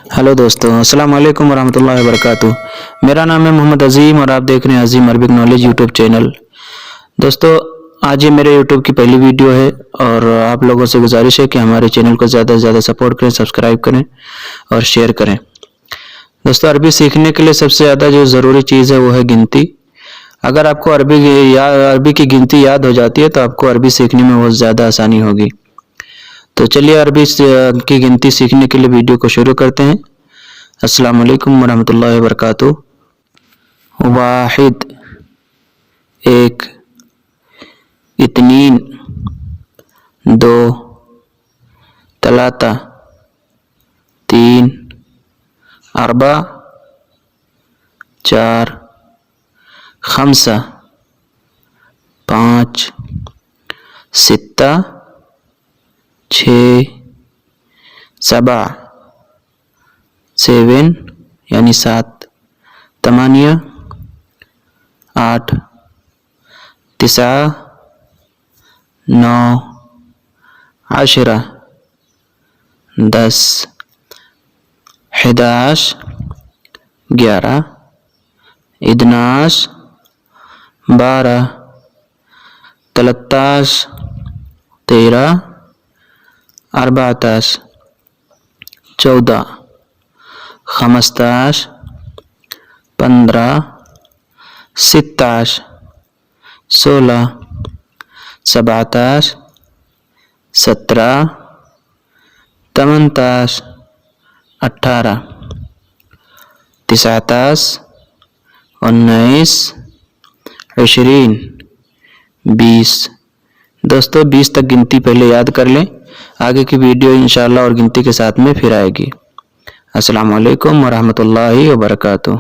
Hello दोस्तों, अस्सलाम वालेकुम वरहमतुल्लाहि वबरकातुह। मेरा नाम है मोहम्मद अजीम और आप देख रहे हैं अजीम अरबिक नॉलेज यूट्यूब चैनल। दोस्तों, आज ये मेरे यूट्यूब की पहली वीडियो है और आप लोगों से गुजारिश है कि हमारे चैनल को ज़्यादा से ज़्यादा सपोर्ट करें, सब्सक्राइब करें और शेयर करें। दोस्तों, अरबी सीखने के लिए सबसे ज़्यादा जो ज़रूरी चीज़ है वो है गिनती। अगर आपको अरबी की गिनती याद हो जाती है तो आपको अरबी सीखने में बहुत ज़्यादा आसानी होगी। तो चलिए अरबी की गिनती सीखने के लिए वीडियो को शुरू करते हैं। अस्सलाम वालेकुम वरहमतुल्लाहि वबरकातुह। वाहिद एक, इतनीन दो, तलाता तीन, अरबा चार, खमसा पाँच, सित्ता छः, सबा सेवन यानी सात, तमानिया आठ, तिसा नौ, आशरा दस, हिदाश ग्यारह, इदनाश बारह, तलत्ताश तेरह, अरबाताश चौदह, खमस्ताश पंद्रह, सित्ताश सोलह, सबाताश सत्रह, तमनताश अट्ठारह, तिसाताश उन्नीस, इशरीन बीस। दोस्तों, 20 तक गिनती पहले याद कर लें, आगे की वीडियो इंशाअल्लाह और गिनती के साथ में फिर आएगी। अस्सलाम वालेकुम वरहमतुल्लाहि वबरकातुह।